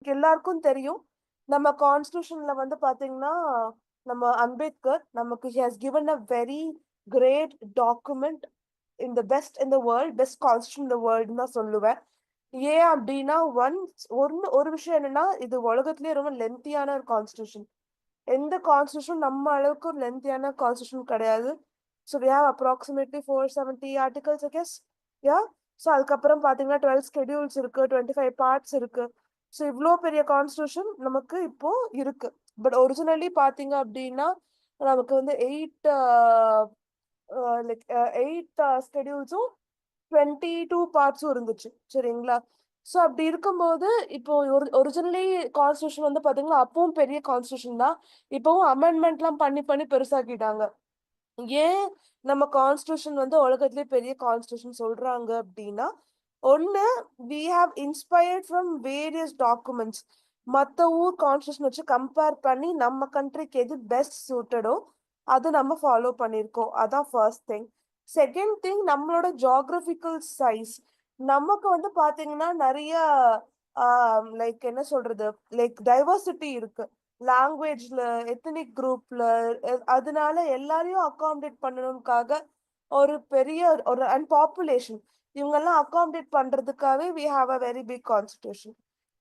எல்லாருக்கும் தெரியும். நம்ம கான்ஸ்டிடியூஷன்ல வந்து பாத்தீங்கன்னா, நம்ம அம்பேத்கர் நமக்கு he has given a very great document in the best in the world, best constitution in the வேர்ல்டுன்னு தான் சொல்லுவேன். ஏன் அப்படின்னா, ஒரு விஷயம் என்னன்னா, இது உலகத்திலேயே ரொம்ப லென்த்தியான ஒரு கான்ஸ்டிடியூஷன். எந்த கான்ஸ்டிடியூஷன் நம்ம அளவுக்கு ஒரு லென்த்தியான கான்ஸ்டிடியூஷன் கிடையாது. So we have approximately 470 articles I guess. Yeah. So அதுக்கப்புறம் பார்த்தீங்கன்னா 12 ஸ்கெடியூல்ஸ் இருக்கு, 25 பார்ட்ஸ் இருக்கு. ஸோ இவ்வளோ பெரிய கான்ஸ்டிடியூஷன் நமக்கு இப்போ இருக்கு. பட் ஒரிஜினலி பார்த்தீங்க அப்படின்னா நமக்கு வந்து லைக் 8 ஸ்கெடியூல்ஸும் 22 பார்ட்ஸும் இருந்துச்சு. சரிங்களா? ஸோ அப்படி இருக்கும்போது இப்போ ஒரிஜினலி கான்ஸ்டிடியூஷன் வந்து பார்த்தீங்கன்னா அப்பவும் பெரிய கான்ஸ்டிடியூஷன் தான். இப்பவும் அமெண்ட்மெண்ட்லாம் பண்ணி பண்ணி பெருசாக்கிட்டாங்க. ஏன் நம்ம கான்ஸ்டிடியூஷன் வந்து உலகத்திலே பெரிய கான்ஸ்டிடியூஷன் சொல்றாங்க அப்படின்னா, ஒண்ணு we have inspired from various documents. மத்த ஊர் கான்ஸ்டிடியூஷன் வச்சு கம்பேர் பண்ணி நம்ம கண்ட்ரிக்கு எது பெஸ்ட் சூட்டடோ அது நம்ம ஃபாலோ பண்ணியிருக்கோம். அதான் ஃபர்ஸ்ட் திங். செகண்ட் திங் நம்மளோட ஜியோகிராபிக்கல் சைஸ். நமக்கு வந்து பாத்தீங்கன்னா நிறைய லைக் என்ன சொல்றது, லைக் டைவர்சிட்டி இருக்கு. லாங்குவேஜ்ல, எத்தனிக் குரூப்ல, அதனால எல்லாரையும் அகாமடேட் பண்ணணும்காக ஒரு பெரிய ஒரு அண்ட் பாப்புலேஷன் இவங்கெல்லாம் அகாமடேட் பண்றதுக்காகவே we have a very big constitution.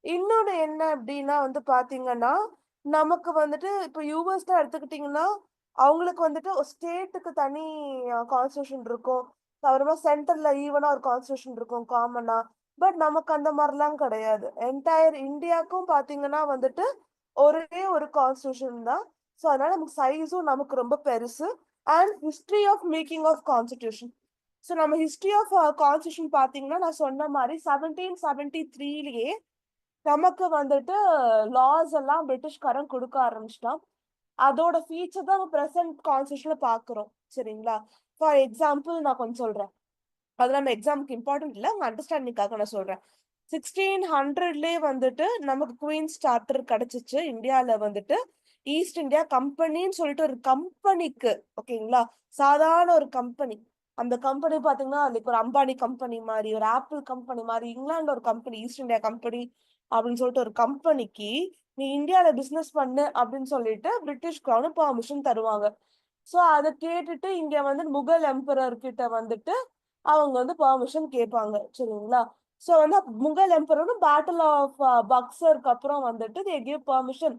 இன்னொன்னு என்ன அப்படின்னா வந்து பாத்தீங்கன்னா, நமக்கு வந்துட்டு இப்போ யூஎஸ்ல எடுத்துக்கிட்டீங்கன்னா அவங்களுக்கு வந்துட்டு ஒரு ஸ்டேட்டுக்கு தனி கான்ஸ்டிடியூஷன் இருக்கும். அப்புறமா சென்டர்ல ஈவனா ஒரு கான்ஸ்டிடியூஷன் இருக்கும் காமனா. பட் நமக்கு அந்த மாதிரிலாம் கிடையாது. என்டையர் இந்தியாவுக்கும் பாத்தீங்கன்னா வந்துட்டு ஒரே ஒரு கான்ஸ்டிடியூஷன் தான். ஸோ அதனால நமக்கு சைஸும் நமக்கு ரொம்ப பெருசு. And history of making of constitution. So நம்ம ஹிஸ்டரி ஆஃப் கான்ஸ்டிடியூஷன் பாத்தீங்கன்னா நான் சொன்ன மாதிரி 1773லயே நமக்கு வந்துட்டு லாஸ் எல்லாம் பிரிட்டிஷ்காரன் கொடுக்க ஆரம்பிச்சிட்டான். அதோட ஃபீச்சர் தான் நம்ம பிரசன்ட் கான்ஸ்டிடியூஷன்ல பாக்குறோம். சரிங்களா? ஃபார் எக்ஸாம்பிள் நான் கொஞ்சம் சொல்றேன். அது நம்ம எக்ஸாமுக்கு இம்பார்ட்டன்ட் இல்ல, உங்க அண்டர்ஸ்டாண்டிங்காக நான் சொல்றேன். 1600லயே வந்துட்டு நமக்கு குயின்ஸ் சார்ட்டர் கிடைச்சிச்சு. இந்தியால வந்துட்டு ஈஸ்ட் இந்தியா கம்பெனின்னு சொல்லிட்டு ஒரு கம்பெனிக்கு, ஓகேங்களா, சாதாரண ஒரு கம்பெனி. அந்த கம்பெனி பாத்தீங்கன்னா லைக் ஒரு அம்பானி கம்பெனி மாதிரி, ஒரு ஆப்பிள் கம்பெனி மாதிரி, இங்கிலாந்துல ஒரு கம்பெனி ஈஸ்ட் இந்தியா கம்பெனி அப்படின்னு சொல்லிட்டு ஒரு கம்பெனிக்கு நீ இந்தியால பிசினஸ் பண்ணு அப்படின்னு சொல்லிட்டு பிரிட்டிஷ் கிரவுன் பெர்மிஷன் தருவாங்க. சோ அதை கேட்டுட்டு இங்க வந்து முகல் எம்பரர் கிட்ட வந்துட்டு அவங்க வந்து பெர்மிஷன் கேட்பாங்க. சரிங்களா? சோ வந்து முகல் எம்பரர் பேட்டில் ஆஃப் பக்சருக்கு அப்புறம் வந்துட்டு they give permission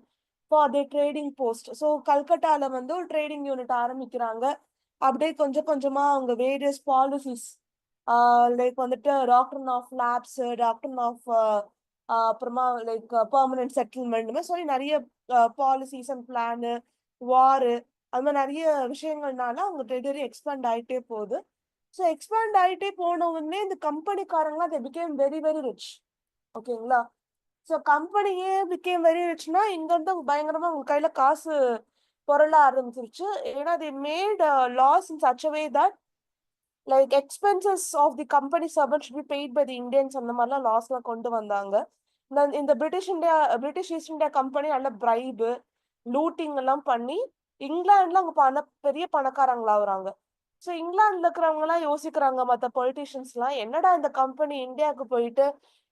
for the trading post. So கல்கட்டால வந்து ஒரு ட்ரேடிங் யூனிட் ஆரம்பிக்கிறாங்க. அப்படியே கொஞ்சம் கொஞ்சமா அவங்க வேரியஸ் பாலிசிஸ் லைக் வந்துட்டு doctrine of lapse, doctrine of அப்புறமா லைக் பெர்மனன்ட் செட்டில்மெண்ட், இந்த மாதிரி சொல்லி நிறைய பாலிசிஸ் அண்ட் பிளானு, வாரு, அது மாதிரி நிறைய விஷயங்கள்னால அவங்க டெரிட்டரி எக்ஸ்பேண்ட் ஆயிட்டே போகுது. ஸோ எக்ஸ்பேண்ட் ஆயிட்டே போன உடனே இந்த கம்பெனிக்காரங்க they became very very rich. ஓகேங்களா? ஸோ கம்பெனியே பிகேம் வெரி ரிச்னா இங்க இருந்து பயங்கரமா உங்க கையில காசு பொருள ஆரம்பிச்சிருச்சு. ஏன்னா they made laws in such a way that like expenses of the company servant should be paid by the Indians. அந்த மாதிரிலாம் லாஸ்லாம் கொண்டு வந்தாங்க. இந்த பிரிட்டிஷ் ஈஸ்ட் இந்தியா கம்பெனி நல்ல பிரைபு, லூட்டிங் எல்லாம் பண்ணி இங்கிலாந்துல அவங்க பெரிய பணக்காரங்களா ஆகுறாங்க. ஸோ இங்கிலாந்துல இருக்கிறவங்க எல்லாம் யோசிக்கிறாங்க, மத்த பொலிட்டீஷியன்ஸ் எல்லாம், என்னடா இந்த கம்பெனி இந்தியாவுக்கு போயிட்டு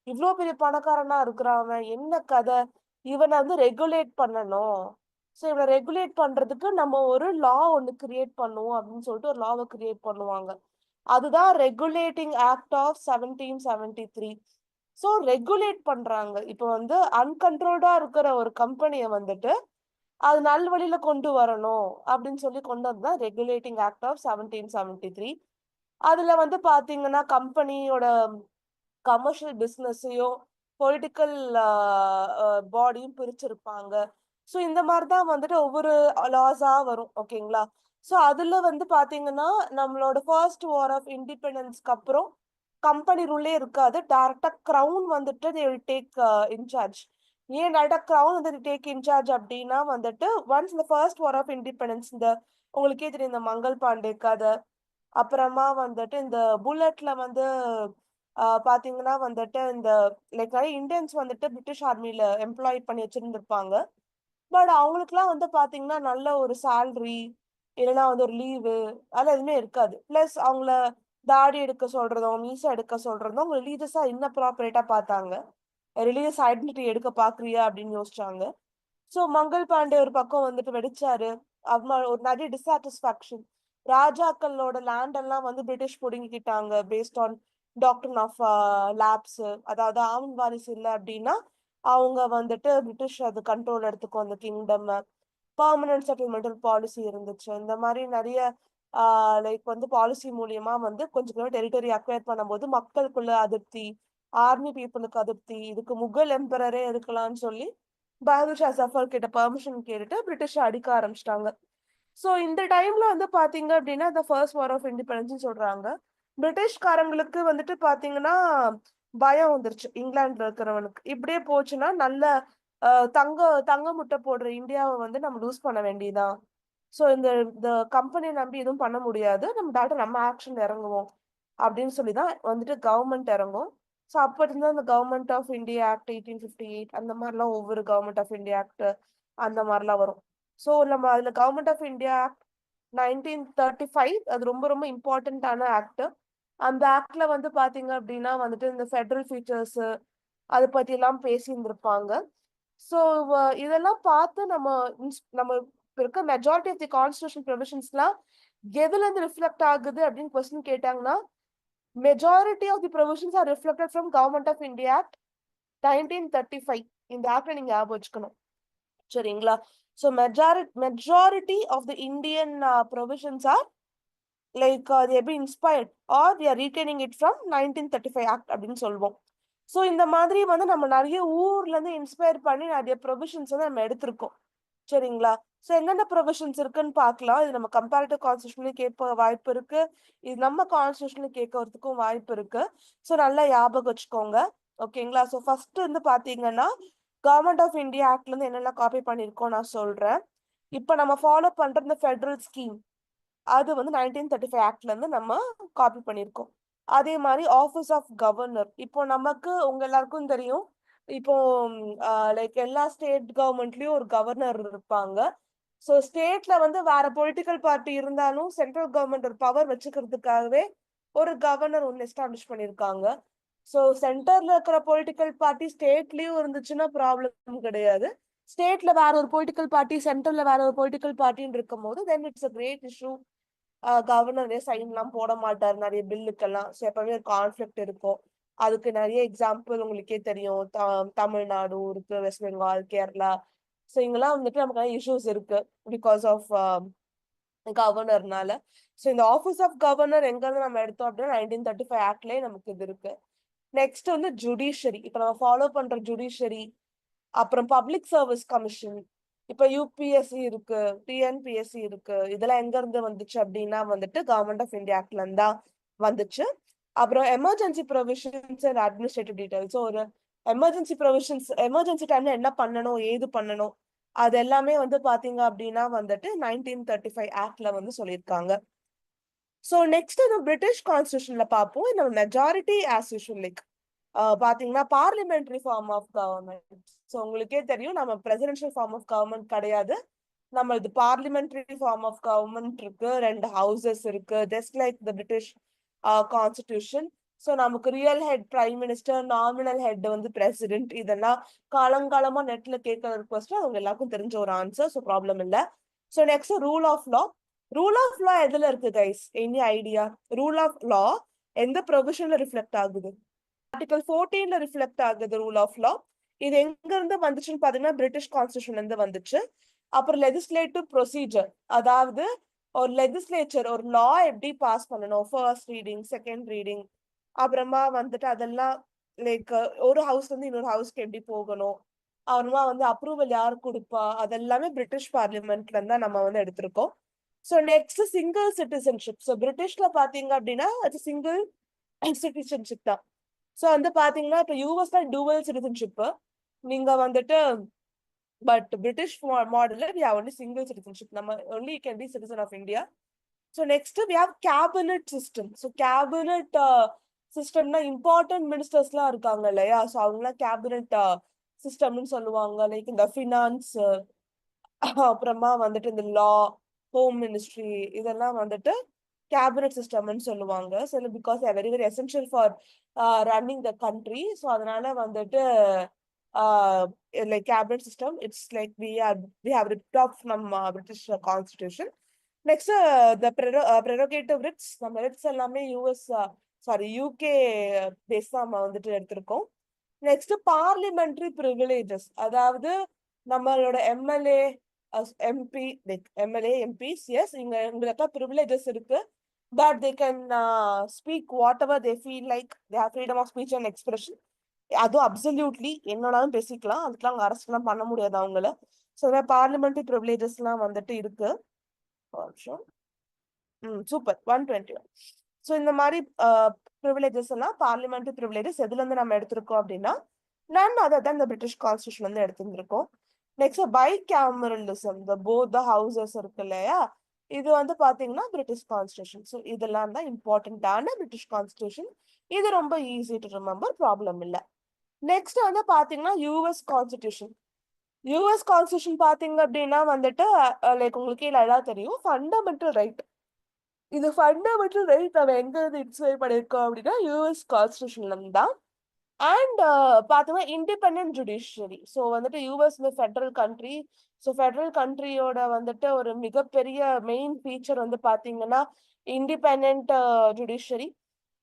இவ்ளோ பெரிய பணக்காரனா இருக்கிறான், என்ன கதை, இவனை வந்து ரெகுலேட் பண்ணணும். ஸோ இவனை ரெகுலேட் பண்றதுக்கு நம்ம ஒரு லா ஒன்னு கிரியேட் பண்ணுவோம் அப்படின்னு சொல்லிட்டு ஒரு லாவை கிரியேட் பண்ணுவாங்க. அதுதான் regulating act of 1773. So regulate பண்றாங்க. இப்போ வந்து அன்கண்ட்ரோல்டா இருக்கிற ஒரு கம்பெனியை வந்துட்டு அது நல்வழியில கொண்டு வரணும் அப்படின்னு சொல்லி கொண்டு வந்ததுதான் ரெகுலேட்டிங் ஆக்ட் ஆஃப் 1773. அதுல வந்து பாத்தீங்கன்னா கம்பெனியோட கமர்ஷியல் பிசினஸையும் பொலிட்டிக்கல் பாடியும் பிரிச்சிருப்பாங்க. ஸோ இந்த மாதிரி தான் வந்துட்டு ஒவ்வொரு லாஸா வரும். ஓகேங்களா? ஸோ அதுல வந்து பாத்தீங்கன்னா நம்மளோட ஃபர்ஸ்ட் வார் ஆஃப் இண்டிபெண்டன்ஸ்க்கு அப்புறம் கம்பெனி ரூலே இருக்காது. டைரக்டா கிரவுன் வந்துட்டு they will take இன்சார்ஜ். ஏன் டைரக்டா கிரவுன் வந்து டேக் இன்சார்ஜ் அப்படின்னா வந்துட்டு ஒன்ஸ் இந்த ஃபர்ஸ்ட் வார் ஆஃப் இண்டிபெண்டன்ஸ், இந்த உங்களுக்கே தெரியும் இந்த மங்கள் பாண்டே கதை, அப்புறமா வந்துட்டு இந்த புல்லட்ல வந்து பாத்தீங்கன்னா வந்துட்டு இந்த லைக் நிறைய இந்தியன்ஸ் வந்துட்டு பிரிட்டிஷ் ஆர்மில எம்ப்ளாய் பண்ணி வச்சிருந்திருப்பாங்க. பட் அவங்களுக்குலாம் வந்து பாத்தீங்கன்னா நல்ல ஒரு சேலரி, இல்லைன்னா வந்து ஒரு லீவு, அதெல்லாம் எதுவுமே இருக்காது. பிளஸ் அவங்கள தாடி எடுக்க சொல்றதும் மீசை எடுக்க சொல்றதும் அவங்க ரிலீஜியஸா இன்னப்ராப்ரேட்டா பார்த்தாங்க. ரிலீஜியஸ் ஐடென்டிட்டி எடுக்க பாக்குறியா அப்படின்னு யோசிச்சாங்க. சோ மங்கள் பாண்டே ஒரு பக்கம் வந்துட்டு வெடிச்சாரு. ஒரு நிறைய டிசாட்டிஸ்பாக்சன். ராஜாக்களோட லேண்ட் எல்லாம் வந்து பிரிட்டிஷ் புடுங்கிக்கிட்டாங்க based on doctrine of lapse. அதாவது ஆவின் வாரிசு இல்லை அப்படின்னா அவங்க வந்துட்டு பிரிட்டிஷ் அது கண்ட்ரோல் எடுத்துக்கும் அந்த கிங்டம். பர்மனன்ட் செட்டில்மெண்டல் பாலிசி இருந்துச்சு. இந்த மாதிரி நிறைய லைக் வந்து பாலிசி மூலியமா வந்து கொஞ்சம் கொஞ்சம் டெரிட்டரி அக்வயர் பண்ணும்போது மக்களுக்குள்ள அதிருப்தி, ஆர்மி பீப்புளுக்கு அதிருப்தி, இதுக்கு முகல் எம்பரரே இருக்கலாம்னு சொல்லி பகதூர் ஷா ஜஃபர் கிட்ட பெர்மிஷன் கேட்டுட்டு பிரிட்டிஷ் அடிக்க ஆரம்பிச்சிட்டாங்க. சோ இந்த டைம்ல வந்து பாத்தீங்க அப்படின்னா இந்த ஃபர்ஸ்ட் வார் ஆஃப் இண்டிபெண்டன்ஸ் சொல்றாங்க. பிரிட்டிஷ்காரங்களுக்கு வந்துட்டு பாத்தீங்கன்னா பயம் வந்துருச்சு இங்கிலாந்துல இருக்கிறவனுக்கு. இப்படியே போச்சுன்னா நல்ல தங்க தங்க முட்டை போடுற இந்தியாவை வந்து நம்ம லூஸ் பண்ண வேண்டியதான். சோ இந்த கம்பெனியை நம்பி எதுவும் பண்ண முடியாது, நம்ம டாக்டர் நம்ம ஆக்ஷன் இறங்குவோம் அப்படின்னு சொல்லிதான் வந்துட்டு கவர்மெண்ட் இறங்கும். ஸோ அப்ப இருந்தா அந்த கவர்மெண்ட் ஆஃப் இந்தியா ஆக்ட் 1858 அந்த மாதிரிலாம் ஒவ்வொரு கவர்மெண்ட் ஆஃப் இந்தியா ஆக்ட் அந்த மாதிரிலாம் வரும். ஸோ நம்ம அதுல கவர்மெண்ட் ஆஃப் இந்தியா ஆக்ட் 1935 அது ரொம்ப ரொம்ப இம்பார்ட்டன்டான ஆக்ட். அந்த ஆக்ட்ல வந்து பாத்தீங்க அப்படின்னா வந்துட்டு இந்த ஃபெடரல் ஃபீச்சர்ஸ் அதை பத்தி எல்லாம் பேசி இருந்திருப்பாங்க. ஸோ இதெல்லாம் பார்த்து நம்ம இருக்க மெஜாரிட்டி ஆஃப் தி கான்ஸ்டியூஷன் ப்ரொவிஷன்ஸ்லாம் எதுல இருந்து ரிஃப்ளெக்ட் ஆகுது அப்படின்னு கொஸ்டின் கேட்டாங்கன்னா majority of the provisions are reflected from government of India act 1935. இந்த ஆக்டை நீங்க ஞாபகம் வச்சுக்கணும், சரிங்களா? So majority of the Indian provisions are like they be inspired or they are retaining it from 1935 act அப்படின்னு சொல்லுவோம். ஸோ இந்த மாதிரி வந்து நம்ம நிறைய ஊர்ல இருந்து இன்ஸ்பயர் பண்ணி நிறைய ப்ரொவிஷன்ஸ் வந்து நம்ம எடுத்திருக்கோம், சரிங்களா? ஸோ என்னென்ன ப்ரொவிஷன்ஸ் இருக்குன்னு பார்க்கலாம். இது நம்ம கம்பேரிட்டிவ் கான்ஸ்டியூஷன்லயும் கேட்க வாய்ப்பு இருக்கு, இது நம்ம கான்ஸ்டியூஷன்ல கேட்கறதுக்கும் வாய்ப்பு இருக்கு. ஸோ நல்லா ஞாபகம் வச்சுக்கோங்க, ஓகேங்களா? ஸோ ஃபர்ஸ்ட் வந்து பாத்தீங்கன்னா கவர்மெண்ட் ஆஃப் இந்தியா ஆக்ட்ல இருந்து என்னெல்லாம் காப்பி பண்ணிருக்கோம் நான் சொல்றேன். இப்ப நம்ம ஃபாலோ பண்ற இந்த ஃபெடரல் ஸ்கீம் அது வந்து 1935 ஆக்ட்ல இருந்து நம்ம காப்பி பண்ணிருக்கோம். அதே மாதிரி ஆஃபீஸ் ஆஃப் கவர்னர், இப்போ நமக்கு உங்க எல்லாருக்கும் தெரியும், இப்போ லைக் எல்லா ஸ்டேட் கவர்மெண்ட்லயும் ஒரு கவர்னர் இருப்பாங்க. ஸோ ஸ்டேட்ல வந்து வேற பொலிட்டிக்கல் பார்ட்டி இருந்தாலும் சென்ட்ரல் கவர்மெண்ட் ஒரு பவர் வச்சுக்கிறதுக்காகவே ஒரு கவர்னர் ஒன்று எஸ்டாப்ளிஷ் பண்ணியிருக்காங்க. ஸோ சென்டர்ல இருக்கிற பொலிட்டிக்கல் பார்ட்டி ஸ்டேட்லயும் இருந்துச்சுன்னா ப்ராப்ளம் கிடையாது. ஸ்டேட்ல வேற ஒரு பொலிட்டிக்கல் பார்ட்டி, சென்டர்ல வேற ஒரு பொலிட்டிக்கல் பார்ட்டின்னு இருக்கும் போது then it's a great issue. Governor sign எல்லாம் போட மாட்டார் நிறைய பில்லுக்கெல்லாம். ஸோ எப்பவுமே ஒரு கான்ஃபிளிக்ட் இருக்கும். அதுக்கு நிறைய எக்ஸாம்பிள் உங்களுக்கே தெரியும், தமிழ்நாடு இருக்கு, வெஸ்ட் பெங்கால், கேரளா. ஸோ இங்கெல்லாம் வந்துட்டு நமக்கு நிறைய இஷ்யூஸ் இருக்கு பிகாஸ் ஆஃப் கவர்னர்னால. ஸோ இந்த ஆஃபீஸ் ஆஃப் கவர்னர் எங்க இருந்து நம்ம எடுத்தோம் அப்படின்னா 1935 ஆக்ட்லயே நமக்கு இது இருக்கு. நெக்ஸ்ட் வந்து ஜுடிஷியரி, இப்ப நம்ம ஃபாலோ பண்ற ஜுடிஷியரி. அப்புறம் பப்ளிக் சர்வீஸ் கமிஷன், இப்ப யூபிஎஸ்சி இருக்கு, டிஎன்பிஎஸ்சி இருக்கு. இதெல்லாம் எங்க இருந்து வந்துச்சு அப்படின்னா வந்துட்டு கவர்மெண்ட் ஆஃப் இந்தியா ஆக்ட்ல இருந்தா வந்துச்சு. அப்புறம் emergency provisions and administrative details, ஒரு எமர்ஜென்சி ப்ரொவிஷன்ஸ், எமர்ஜென்சி டைம்ல என்ன பண்ணணும் ஏது பண்ணணும் அது எல்லாமே வந்து பாத்தீங்க அப்படின்னா வந்துட்டு 1935 ஆக்ட்ல வந்து சொல்லியிருக்காங்க. ஸோ நெக்ஸ்ட் நம்ம பிரிட்டிஷ் கான்ஸ்டியூஷன்ல பார்ப்போம். நம்ம மெஜாரிட்டி ஆஸ் யூஷுவல் லைக் பாத்தீங்கன்னா parliamentary form of government. So உங்களுக்கே தெரியும் நம்ம பிரசிடென்ஷியல் ஃபார்ம் ஆஃப் கவர்மெண்ட் கிடையாது, நம்ம இது பார்லிமெண்டரி ஃபார்ம் ஆஃப் கவர்மெண்ட் இருக்கு. 2 ஹவுசஸ் இருக்கு, just like the British constitution. So நமக்கு real head prime minister, nominal head வந்து பிரசிடென்ட். இதெல்லாம் காலங்காலமா நெட்ல கேட்கற ரிக்வஸ்ட், அவங்க எல்லாருக்கும் தெரிஞ்ச ஒரு ஆன்சர், ஸோ ப்ராப்ளம் இல்லை. So next rule of law. Rule of law எதுல இருக்கு guys, any idea? Rule of law எந்த ப்ரொவிஷன்ல ரிஃப்ளெக்ட் ஆகுது? ஆர்டிகல் 14ல ரிஃப்ளெக்ட் ஆகுது ரூல் ஆஃப் லா. இது எங்க இருந்து வந்துச்சுன்னு பாத்தீங்கன்னா பிரிட்டிஷ் கான்ஸ்டியூஷன்ல இருந்து வந்துச்சு. அப்புறம் லெஜிஸ்லேட்டிவ் ப்ரொசீஜர், அதாவது ஒரு லெஜிஸ்லேச்சர் ஒரு லா எப்படி பாஸ் பண்ணணும், ஃபர்ஸ்ட் ரீடிங், செகண்ட் ரீடிங், அப்புறமா வந்துட்டு அதெல்லாம் லைக் ஒரு ஹவுஸ்ல இருந்து இன்னொரு ஹவுஸ்க்கு எப்படி போகணும், அப்புறமா வந்து அப்ரூவல் யார் கொடுப்பா, அதெல்லாமே பிரிட்டிஷ் பார்லிமெண்ட்ல இருந்தா நம்ம வந்து எடுத்திருக்கோம். So next single citizenship. So பிரிட்டிஷ்ல பாத்தீங்க அப்படின்னா அது சிங்கிள் சிட்டிசன்ஷிப் தான். ஸோ வந்து பாத்தீங்கன்னா இப்போ யூஎஸ்ல டூவல் சிட்டிசன்ஷிப் நீங்க வந்துட்டு, பட் பிரிட்டிஷ் மாடல்ல we have only single citizenship. நம்ம only you can be citizen of India. So next we have cabinet system. So cabinet சிஸ்டம்னா இம்பார்ட்டன்ட் மினிஸ்டர்ஸ்லாம் இருக்காங்க இல்லையா, ஸோ அவங்களாம் கேபினட் சிஸ்டம்னு சொல்லுவாங்க. லைக் இந்த ஃபினான்ஸ், அப்புறமா வந்துட்டு இந்த லா, ஹோம் மினிஸ்ட்ரி, இதெல்லாம் வந்துட்டு கேபினட் சிஸ்டம்னு சொல்லுவாங்க. So because very very essential for running the country. So அதனால வந்துட்டு like cabinet system it's like we have ripped off நம்ம British constitution. Next the prerogative writs. நம்ம ரிட்ஸ் எல்லாமே யூகே பேஸ் தான் நம்ம வந்துட்டு எடுத்திருக்கோம். நெக்ஸ்ட் பார்லிமெண்டரி ப்ரிவிலேஜஸ், அதாவது நம்மளோட MLA MP MLA MPs as உங்களுக்கு ப்ரிவிலேஜஸ் இருக்கு. But they can speak whatever they feel like. They have freedom of speech and expression. அதுவும் அப்சல்யூட்லி என்னன்னாலும் பேசிக்கலாம். அதுக்கெல்லாம் அவங்க அரசுலாம் பண்ண முடியாது அவங்கள. ஸோ பார்லிமெண்டரி ப்ரிவிலேஜஸ் எல்லாம் வந்துட்டு இருக்கு. சூப்பர் 121. ஸோ இந்த மாதிரி ப்ரிவிலேஜஸ் எல்லாம் பார்லிமெண்டரி ப்ரிவிலேஜஸ் எதுல இருந்து நம்ம எடுத்திருக்கோம் அப்படின்னா நன் அதர் தான் இந்த பிரிட்டிஷ் கான்ஸ்டியூஷன் வந்து எடுத்திருந்திருக்கோம். Next bicameralism, the both the houses இருக்கு இல்லையா, இது வந்து பாத்தீங்கன்னா பிரிட்டிஷ் கான்ஸ்டியூஷன். ஸோ இதெல்லாம் தான் இம்பார்ட்டன்டான பிரிட்டிஷ் கான்ஸ்டியூஷன். இது ரொம்ப ஈஸி டு ரிமெம்பர், ப்ராப்ளம் இல்லை. நெக்ஸ்ட் வந்து பாத்தீங்கன்னா யூஎஸ் கான்ஸ்டியூஷன். யூஎஸ் கான்ஸ்டியூஷன் பாத்தீங்க அப்படின்னா வந்துட்டு லைக் உங்களுக்கு எல்லாம் தெரியும், ஃபண்டமெண்டல் ரைட். இது ஃபண்டமெண்டல் ரைட் நம்ம எங்க இருந்து இன்ஸ்பயர் பண்ணிருக்கோம் அப்படின்னா யூஎஸ் கான்ஸ்டியூஷன்ல இருந்து தான். அண்ட் பார்த்தோம்னா இண்டிபெண்டன்ட் ஜுடிஷியரி. ஸோ வந்துட்டு US federal country. So federal கண்ட்ரியோட வந்துட்டு ஒரு மிகப்பெரிய மெயின் ஃபீச்சர் வந்து பார்த்தீங்கன்னா இண்டிபெண்டன்ட் ஜுடிஷியரி.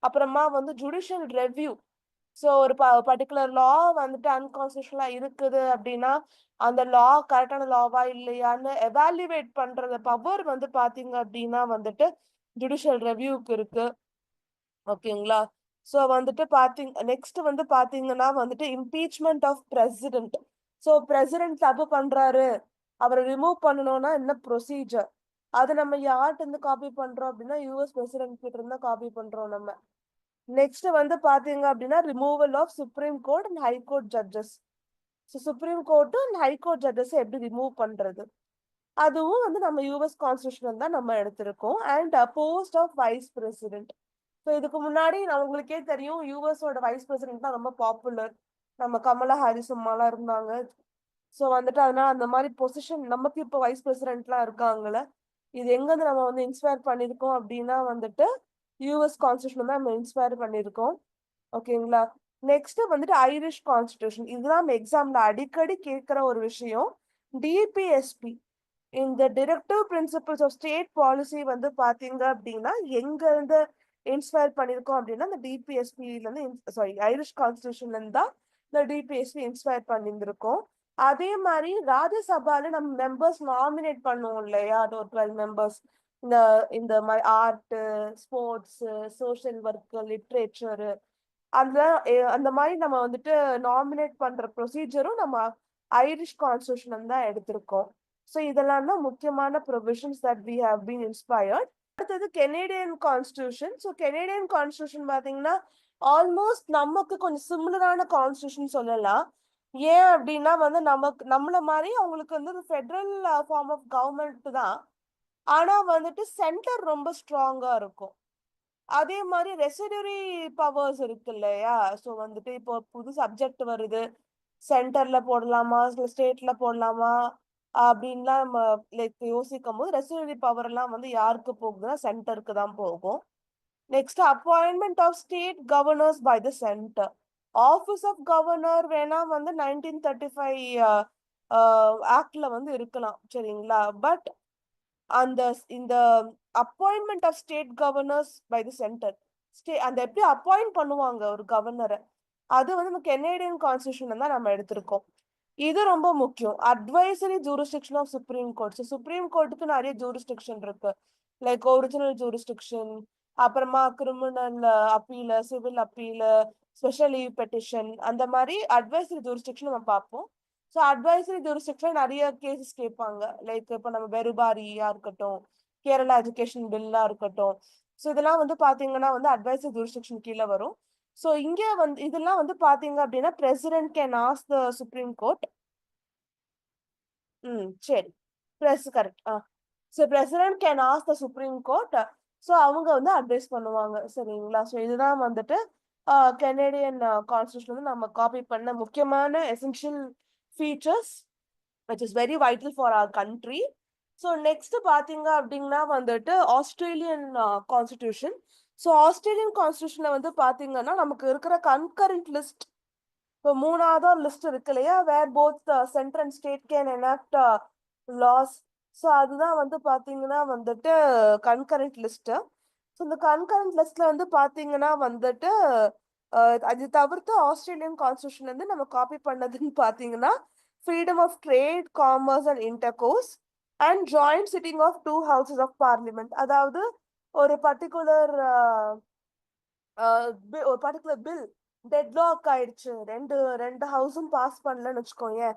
அப்புறமா வந்து ஜுடிஷியல் ரெவ்யூ. ஸோ ஒரு பர்டிகுலர் லா வந்துட்டு அன்கான்ஸ்டியூஷனலா இருக்குது அப்படின்னா அந்த லா கரெக்டான லாவா இல்லையான்னு எவாலுவேட் பண்றத பவர் வந்து பாத்தீங்க அப்படின்னா வந்துட்டு ஜுடிஷியல் ரெவ்யூக்கு இருக்கு. ஓகேங்களா? ஸோ வந்துட்டு நெக்ஸ்ட் வந்து பாத்தீங்கன்னா வந்துட்டு impeachment of president. So president தப்பு பண்றாரு, அவரை ரிமூவ் பண்ணணும்னா என்ன ப்ரொசீஜர், அது நம்ம யார்கிட்ட இருந்து காப்பி பண்றோம் அப்படின்னா யூஎஸ் பிரசிடென்ட் கிட்ட இருந்தா காப்பி பண்றோம் நம்ம. நெக்ஸ்ட் வந்து பாத்தீங்க அப்படின்னா removal of supreme court and high court judges. So supreme கோர்ட்டும் அண்ட் ஹை கோர்ட் ஜட்ஜஸ் எப்படி ரிமூவ் பண்றது, அதுவும் வந்து நம்ம யூஎஸ் கான்ஸ்டியூஷன் தான் நம்ம எடுத்திருக்கோம். And post of vice president. So இதுக்கு முன்னாடி உங்களுக்கே தெரியும் யூஎஸோட வைஸ் பிரசிடென்ட் தான் ரொம்ப பாப்புலர். நம்ம கமலா ஹாரிஸ் அம்மாலாம் இருந்தாங்க. ஸோ வந்துட்டு அதனால அந்த மாதிரி பொசிஷன் நமக்கு இப்போ வைஸ் பிரசிடென்ட்லாம் இருக்காங்கல்ல, இது எங்கேருந்து நம்ம வந்து இன்ஸ்பயர் பண்ணியிருக்கோம் அப்படின்னா வந்துட்டு யூஎஸ் கான்ஸ்டியூஷன் தான் நம்ம இன்ஸ்பயர் பண்ணியிருக்கோம். ஓகேங்களா? நெக்ஸ்ட் வந்துட்டு ஐரிஷ் கான்ஸ்டியூஷன். இதுதான் நம்ம எக்ஸாம்ல அடிக்கடி கேட்கிற ஒரு விஷயம். டிபிஎஸ்பி, இந்த directive principles of state policy வந்து பாத்தீங்க அப்படின்னா எங்க இருந்து இன்ஸ்பயர் பண்ணிருக்கோம் அப்படின்னா இந்த டிபிஎஸ்பில இருந்து, சாரி ஐரிஷ் கான்ஸ்டியூஷன்ல இருந்து தான் இந்த டிபிஎஸ்பி இன்ஸ்பயர் பண்ணியிருந்திருக்கோம். அதே மாதிரி ராஜ்யசபால நம்ம மெம்பர்ஸ் நாமினேட் பண்ணுவோம் இல்லையா, ஒரு 12 மெம்பர்ஸ். இந்த இந்த மாதிரி art, sports, social work, literature, அந்த அந்த மாதிரி நம்ம வந்துட்டு நாமினேட் பண்ற ப்ரொசீஜரும் நம்ம ஐரிஷ் கான்ஸ்டியூஷன் தான் எடுத்திருக்கோம். ஸோ இதெல்லாம் தான் முக்கியமான provisions that we have been inspired. அடுத்தது Canadian constitution. So Canadian constitution பார்த்தீங்கன்னா ஆல்மோஸ்ட் நமக்கு கொஞ்சம் சிமிலரான கான்ஸ்டியூஷன் சொல்லலாம். ஏன் அப்படின்னா வந்து நம்மள மாதிரி அவங்களுக்கு வந்து ஃபெடரல் ஃபார்ம் ஆஃப் கவர்மெண்ட் தான், ஆனா வந்துட்டு சென்டர் ரொம்ப ஸ்ட்ராங்கா இருக்கும். அதே மாதிரி ரெசிடரி பவர்ஸ் இருக்கு இல்லையா, ஸோ வந்துட்டு இப்போ புது சப்ஜெக்ட் வருது, சென்டர்ல போடலாமா இல்லை ஸ்டேட்ல போடலாமா அப்படின்லாம் நம்ம லைக் யோசிக்கும் போது ரெசிடரி பவர் எல்லாம் வந்து யாருக்கு போகுதுன்னா சென்டருக்கு தான் போகும். Next appointment of state governors by the centre. Office of governor வேணா வந்து 1935 ஆக்ட்ல வந்து இருக்கலாம், சரிங்களா? பட் அந்த இந்த appointment of state governors by the centre, அந்த எப்படி அப்பாயிண்ட் பண்ணுவாங்க ஒரு கவர்னரை, அது வந்து நம்ம கெனேடியன் கான்ஸ்டியூஷன்ல தான் நம்ம எடுத்திருக்கோம். இது ரொம்ப முக்கியம். Advisory jurisdiction of supreme court. Supreme கோர்ட்டுக்கு நிறைய ஜூரிஸ்டிக்ஷன் இருக்கு, லைக் ஒரிஜினல் ஜூரிஸ்டிக்ஷன், அப்புறமா criminal appeal, civil appeal, special leave petition, அந்த மாதிரி அட்வைசரி ஜூரிஸ்டிக்ஷன் நம்ம பார்ப்போம். ஸோ அட்வைசரி ஜூரிஸ்டிக்ஷன் நிறைய கேசஸ் கேட்பாங்க, லைக் இப்போ நம்ம வெறுபாரியா இருக்கட்டும், கேரளா எஜுகேஷன் பில்லா இருக்கட்டும். ஸோ இதெல்லாம் வந்து பாத்தீங்கன்னா வந்து அட்வைசரி ஜூரிஸ்டிக்ஷன் கீழே வரும். ஸோ இங்க வந்து இதெல்லாம் வந்து பாத்தீங்க அப்படின்னா president can ask the supreme court. சரி, correct. So president can ask the supreme court. So அவங்க வந்து அட்வைஸ் பண்ணுவாங்க, சரிங்களா? ஸோ இதுதான் வந்துட்டு கெனேடியன் கான்ஸ்டியூஷன் வந்து நம்ம காப்பி பண்ண முக்கியமான essential features which is very vital for our country. So next பாத்தீங்க அப்படின்னா வந்துட்டு ஆஸ்திரேலியன் கான்ஸ்டிடியூஷன். ஸோ ஆஸ்திரேலியன் கான்ஸ்டிடியூஷன்ல வந்து பாத்தீங்கன்னா நமக்கு இருக்கிற கன்கரண்ட் லிஸ்ட் இப்போ மூணாவதா லிஸ்ட் இருக்கு இல்லையா, where both central and state can enact laws. So அதுதான் வந்து பாத்தீங்கன்னா வந்துட்டு கன்கரண்ட் லிஸ்ட். ஸோ இந்த கன்கரண்ட் லிஸ்ட்ல வந்து பாத்தீங்கன்னா வந்துட்டு அது தவிர்த்து ஆஸ்திரேலியன் கான்ஸ்டியூஷன் வந்து நம்ம காப்பி பண்ணதுன்னு பாத்தீங்கன்னா freedom of trade, commerce and intercourse and joint sitting of two houses of parliament. அதாவது ஒரு பர்டிகுலர் ஒரு பர்டிகுலர் பில் டெட்லாக் ஆயிடுச்சு, ரெண்டு ரெண்டு ஹவுஸும் பாஸ் பண்ணலன்னு வச்சுக்கோங்க,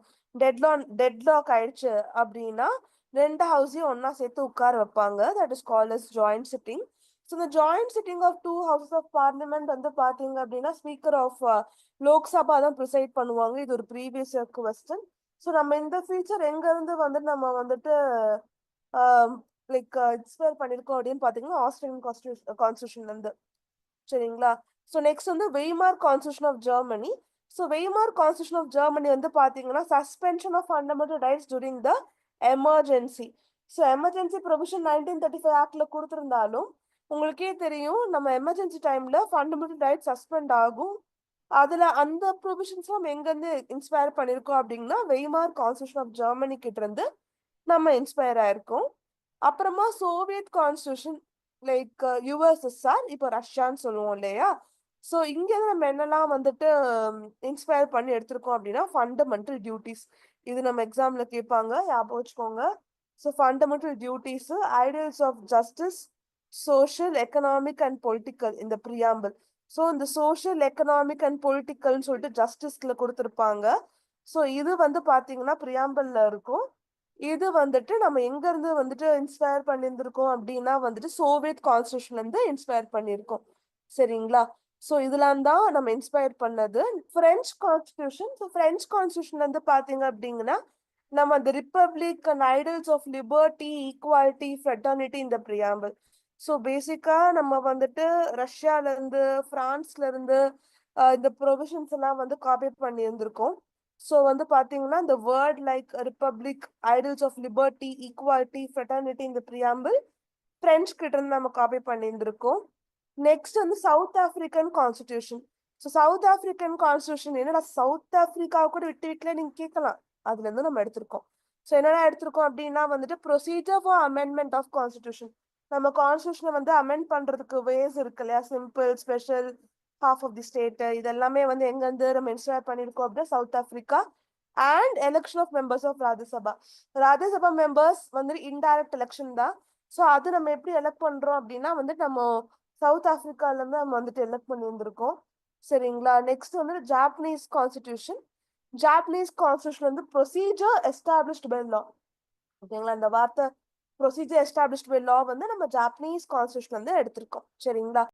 டெட்லாக் ஆயிடுச்சு அப்படின்னா ரெண்டு ஹவுஸையும் ஒன்னா சேர்த்து உட்கார வைப்பாங்க. That is called as joint sitting. So இந்த joint sitting of two houses of parliament வந்து பாத்தீங்க அப்படின்னா ஸ்பீக்கர் ஆஃப் லோக்சபா தான் ப்ரிசைட் பண்ணுவாங்க. இது ஒரு ப்ரீவியஸ் கொஸ்டின். ஸோ நம்ம இந்த ஃபீச்சர் எங்க இருந்து வந்து நம்ம வந்துட்டு லைக் இன்ஸ்பயர் பண்ணிருக்கோம் அப்படின்னு பாத்தீங்கன்னா ஆஸ்திரேலியன் கான்ஸ்டியூஷன்ல இருந்து. சரிங்களா? ஸோ நெக்ஸ்ட் வந்து Weimar constitution of Germany. So Weimar constitution of Germany வந்து பாத்தீங்கன்னா suspension of fundamental rights during the emergency. So emergency provision 1935 ஆக்ட்ல கொடுத்திருந்தாலும் உங்களுக்கே தெரியும் நம்ம எமர்ஜென்சி டைம்ல ஃபண்டமெண்டல் ரைட்ஸ் சஸ்பெண்ட் ஆகும். அதுல அந்த ப்ரொவிஷன்ஸ் நம்ம எங்க இருந்து இன்ஸ்பயர் பண்ணிருக்கோம் அப்படின்னா வெய்மார் கான்ஸ்டியூஷன் ஆஃப் ஜெர்மனி கிட்ட இருந்து நம்ம இன்ஸ்பயர் ஆயிருக்கோம். அப்புறமா சோவியத் கான்ஸ்டியூஷன் லைக் யுஎஸ்எஸ்ஆர், இப்போ ரஷ்யான்னு சொல்லுவோம் இல்லையா. ஸோ இங்க நம்ம என்னெல்லாம் வந்துட்டு இன்ஸ்பயர் பண்ணி எடுத்திருக்கோம் அப்படின்னா ஃபண்டமெண்டல் டியூட்டிஸ். இது நம்ம எக்ஸாம்ல கேட்பாங்க, ஞாபகம் வச்சுக்கோங்க. So fundamental duties, ideals of justice, social, economic and political இந்த ப்ரியாம்பிள். ஸோ இந்த சோஷியல், எக்கனாமிக் அண்ட் பொலிட்டிக்கல்னு சொல்லிட்டு ஜஸ்டிஸ்ல கொடுத்துருப்பாங்க. ஸோ இது வந்து பாத்தீங்கன்னா ப்ரியாம்பிள்ல இருக்கும். இது வந்துட்டு நம்ம எங்க இருந்து வந்துட்டு இன்ஸ்பயர் பண்ணியிருந்திருக்கோம் அப்படின்னா வந்துட்டு சோவியத் கான்ஸ்டியூஷன்ல இருந்து இன்ஸ்பயர் பண்ணியிருக்கோம். சரிங்களா? ஸோ இதெல்லாம் தான் நம்ம இன்ஸ்பயர் பண்ணது. French constitution. ஸோ பிரெஞ்சு கான்ஸ்டியூஷன்ல இருந்து பாத்தீங்க அப்படிங்கன்னா நம்ம அந்த republic and ideals of liberty, equality, fraternity இந்த ப்ரியாம்பிள். ஸோ பேசிக்கா நம்ம வந்துட்டு ரஷ்யால இருந்து, பிரான்ஸ்ல இருந்து இந்த ப்ரொவிஷன்ஸ் எல்லாம் வந்து காப்பி பண்ணி இருந்திருக்கோம். ஸோ வந்து பாத்தீங்கன்னா இந்த word like republic, ideals of liberty, equality, fraternity இந்த ப்ரியாம்பிள் பிரெஞ்சு கிட்ட இருந்து நம்ம காப்பி பண்ணியிருந்திருக்கோம். நெக்ஸ்ட் வந்து South African constitution. So South African constitution என்னடா சவுத் ஆப்பிரிக்காவை கூட விட்டு வீட்டுல நீங்க கேட்கலாம், அதுல இருந்து நம்ம எடுத்திருக்கோம். ஸோ என்னடா எடுத்திருக்கோம் அப்படின்னா வந்துட்டு procedure for amendment of constitution. நம்ம கான்ஸ்டியூஷனை வந்து அமெண்ட் பண்றதுக்கு வேஸ் இருக்கு இல்லையா, simple, special, half of the state, இதெல்லாமே வந்து எங்க இருந்து நம்ம இன்ஸ்பயர் பண்ணிருக்கோம் அப்படின்னா South Africa. And election of members of Rajya Sabha. Rajya Sabha members வந்து இன்டைரக்ட் எலெக்ஷன் தான். ஸோ அது நம்ம எப்படி எலெக்ட் பண்றோம் அப்படின்னா வந்து நம்ம சவுத் ஆப்பிரிக்கால இருந்து நம்ம வந்துட்டு எலெக்ட் பண்ணி வந்திருக்கோம். சரிங்களா? நெக்ஸ்ட் வந்து ஜாப்பனீஸ் கான்ஸ்டிடியூஷன். ஜாப்பனீஸ் கான்ஸ்டிடியூஷன் வந்து ப்ரொசீஜர் எஸ்டாப்ளிஷ்ட் பை லா. ஓகேங்களா? இந்த வார்த்தை ப்ரொசீஜர் எஸ்டாப்ளிஷ்ட் பை லா வந்து நம்ம ஜாப்பனீஸ் கான்ஸ்டிடியூஷன் வந்து எடுத்திருக்கோம். சரிங்களா?